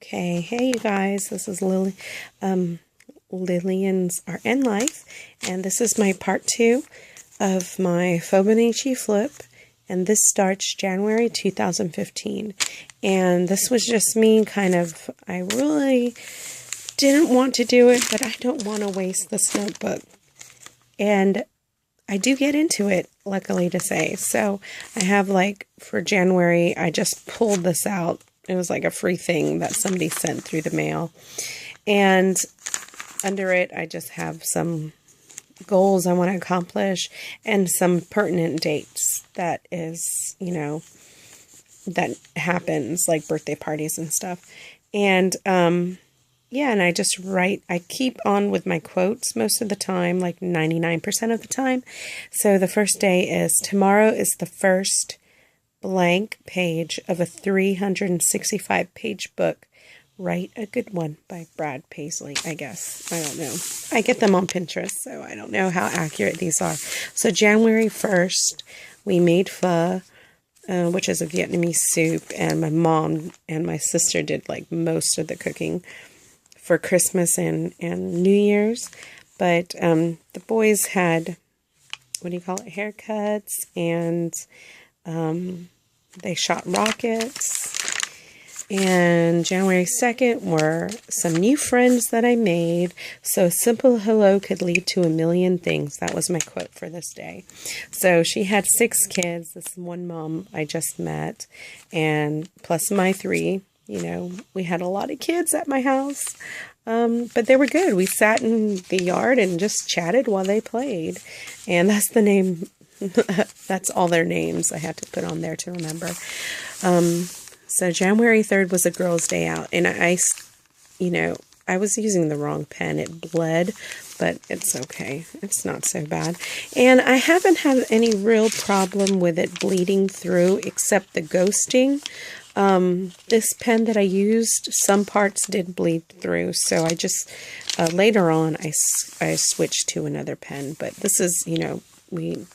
Okay, hey you guys, this is Lillian's Art and Life, and this is my part 2 of my fauxbonichi flip, and this starts January 2015, and this was just me I really didn't want to do it, but I don't want to waste this notebook, and I do get into it, luckily to say. So I have for January, I just pulled this out. It was like a free thing that somebody sent through the mail. And under it, I just have some goals I want to accomplish and some pertinent dates that happens, like birthday parties and stuff. And, yeah, and I just write, I keep on with my quotes most of the time, like 99% of the time. So the first day is, tomorrow is the first blank page of a 365-page book. Write a good one by Brad Paisley, I guess. I don't know. I get them on Pinterest, so I don't know how accurate these are. So January 1st, we made pho, which is a Vietnamese soup, and my mom and my sister did most of the cooking for Christmas and New Year's. But the boys had, haircuts, and they shot rockets. And January 2nd were some new friends that I made. So simple hello could lead to a million things. That was my quote for this day. So she had 6 kids. This one mom I just met, and plus my 3. We had a lot of kids at my house, but they were good. We sat in the yard and just chatted while they played, and that's the name. That's all their names I had to put on there to remember. So January 3rd was a girls' day out, and I was using the wrong pen. It bled, but it's okay. It's not so bad. And I haven't had any real problem with it bleeding through, except the ghosting. This pen that I used, some parts did bleed through, so I just, later on, I switched to another pen. But this is, we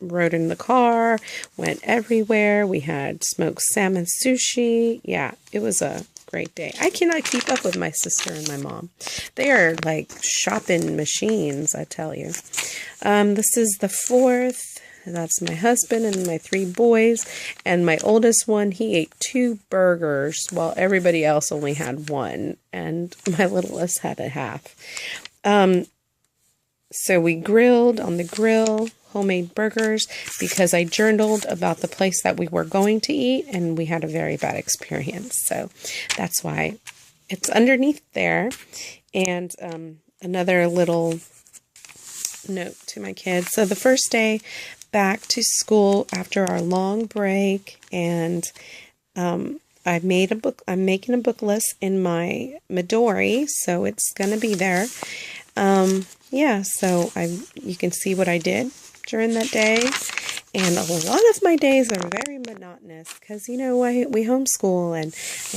rode in the car, went everywhere. We had smoked salmon sushi. Yeah, it was a great day. I cannot keep up with my sister and my mom. They are like shopping machines, I tell you. This is the 4th. That's my husband and my 3 boys. And my oldest one, he ate 2 burgers while everybody else only had 1. And my littlest had a half. So we grilled on the grill, homemade burgers, because I journaled about the place that we were going to eat, and we had a very bad experience. So that's why it's underneath there. And another little note to my kids. So the first day back to school after our long break, and I made a book. I'm making a book list in my Midori, so it's going to be there. Yeah, so you can see what I did during that day, and a lot of my days are very monotonous because, we homeschool and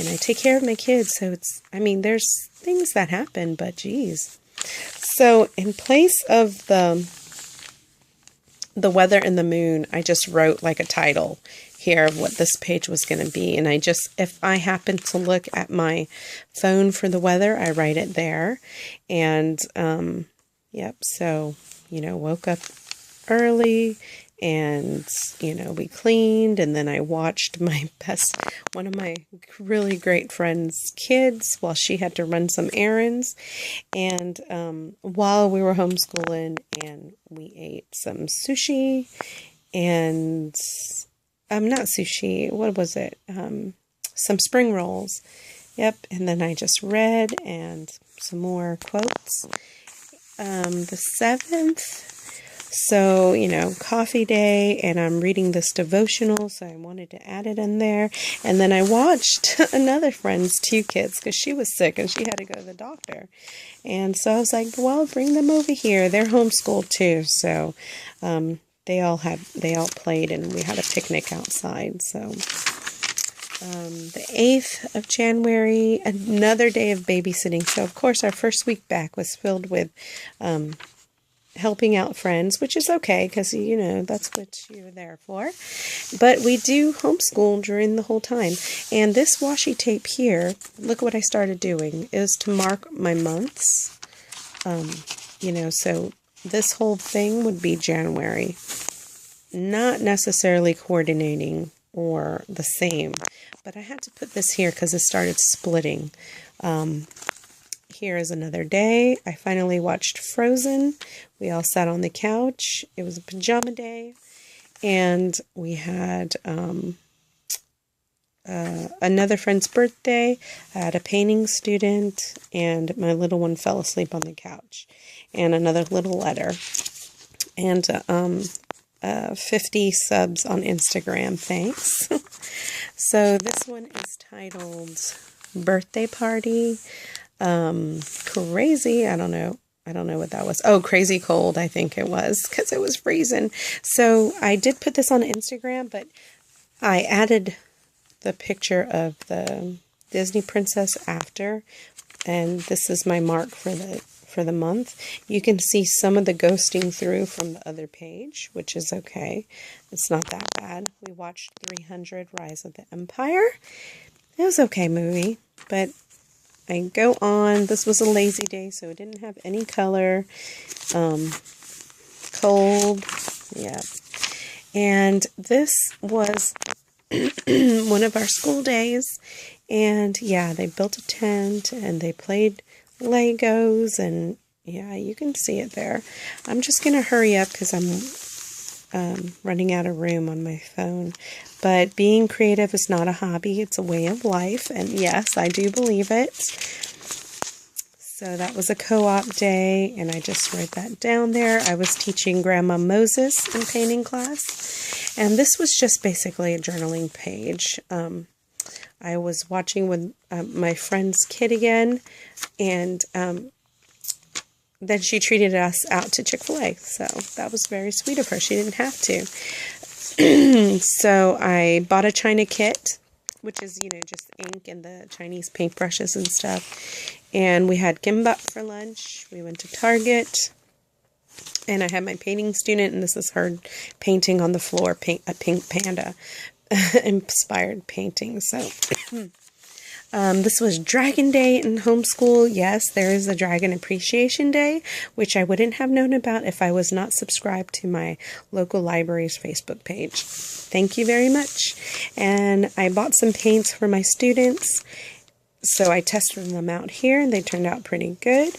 I take care of my kids, so there's things that happen, but geez. So in place of the weather and the moon, I just wrote a title here of what this page was going to be, and if I happen to look at my phone for the weather, I write it there. And yep, so woke up early, and we cleaned, and then I watched one of my really great friend's kids while she had to run some errands, and while we were homeschooling, and we ate some sushi, and not sushi, what was it, some spring rolls. Yep, and then I just read, and some more quotes. The 7th, so, coffee day, and I'm reading this devotional, so I wanted to add it in there. And then I watched another friend's 2 kids, because she was sick, and she had to go to the doctor. And so I was like, well, bring them over here. They're homeschooled too, so they all played, and we had a picnic outside, so... the 8th of January, another day of babysitting. So, of course, our first week back was filled with helping out friends, which is okay because, you know, that's what you're there for. But we do homeschool during the whole time. And this washi tape here, look what I started doing, is to mark my months. You know, so this whole thing would be January. Not necessarily coordinating or the same, but I had to put this here because it started splitting. Here is another day. I finally watched Frozen. We all sat on the couch. It was a pajama day. And we had another friend's birthday. I had a painting student. And my little one fell asleep on the couch. And another little letter. And 50 subs on Instagram. Thanks. So this one is titled Birthday Party. Crazy. I don't know what that was. Oh, crazy cold, I think it was, because it was freezing. So I did put this on Instagram, but I added the picture of the Disney princess after, and this is my mark for the month. You can see some of the ghosting through from the other page, which is okay. It's not that bad. We watched 300 Rise of the Empire. It was okay movie, but I go on. This was a lazy day, so it didn't have any color. Cold. Yeah. And this was one of our school days. And yeah, they built a tent and they played Legos. And yeah, you can see it there. I'm just going to hurry up because I'm running out of room on my phone. But being creative is not a hobby, it's a way of life, and yes, I do believe it. So that was a co-op day, and I just wrote that down there. I was teaching Grandma Moses in painting class, and this was just basically a journaling page. I was watching with my friend's kid again, and then she treated us out to Chick-fil-A, so that was very sweet of her. She didn't have to. So I bought a China kit, which is, you know, just ink and the Chinese paintbrushes and stuff. And we had kimbap for lunch. We went to Target. And I had my painting student, and this is her painting on the floor, a pink panda inspired painting. So this was Dragon Day in homeschool. Yes, there is a Dragon Appreciation Day, which I wouldn't have known about if I was not subscribed to my local library's Facebook page. Thank you very much. And I bought some paints for my students. So I tested them out here, and they turned out pretty good.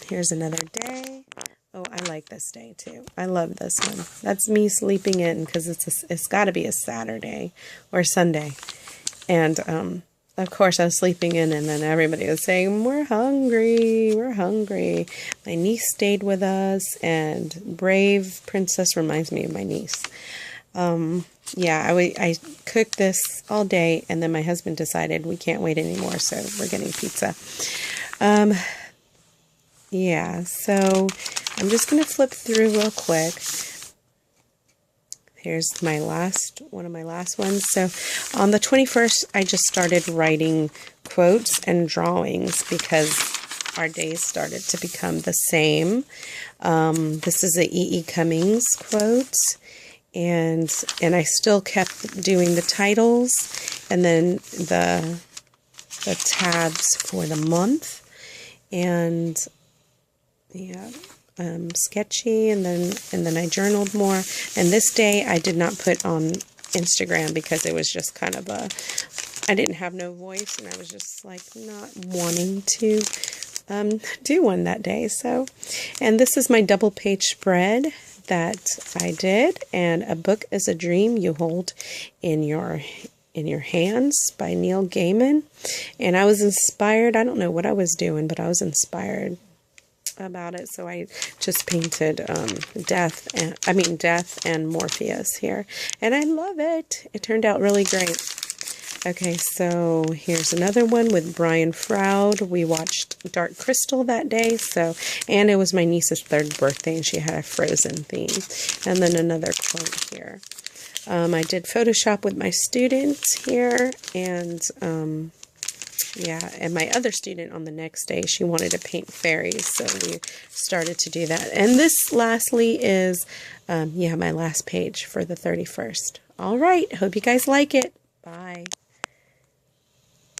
Here's another day. Oh, I like this day too. I love this one. That's me sleeping in because it's got to be a Saturday or Sunday. And, of course, I was sleeping in, and then everybody was saying, we're hungry, we're hungry. My niece stayed with us, and Brave Princess reminds me of my niece. Yeah, I cooked this all day, and then my husband decided we can't wait anymore, so we're getting pizza. Yeah, so I'm just going to flip through real quick. Here's my one of my last ones. So on the 21st, I just started writing quotes and drawings because our days started to become the same. This is a E.E. Cummings quote, and I still kept doing the titles and then the tabs for the month, and yeah. Sketchy, and then I journaled more. And this day I did not put on Instagram because it was just kind of I didn't have no voice, and I was just like not wanting to do one that day. So, and this is my double page spread that I did, and A Book is a Dream You Hold in Your Hands by Neil Gaiman. And I was inspired. I don't know what I was doing, but I was inspired about it, so I just painted Death and Morpheus here, and I love it. It turned out really great. Okay, so here's another one with Brian Froud. We watched Dark Crystal that day, and it was my niece's 3rd birthday, and she had a Frozen theme. And then another quote here. I did Photoshop with my students here, and Yeah, and my other student on the next day, she wanted to paint fairies, so we started to do that. And this, lastly, is, yeah, my last page for the 31st. All right, hope you guys like it. Bye.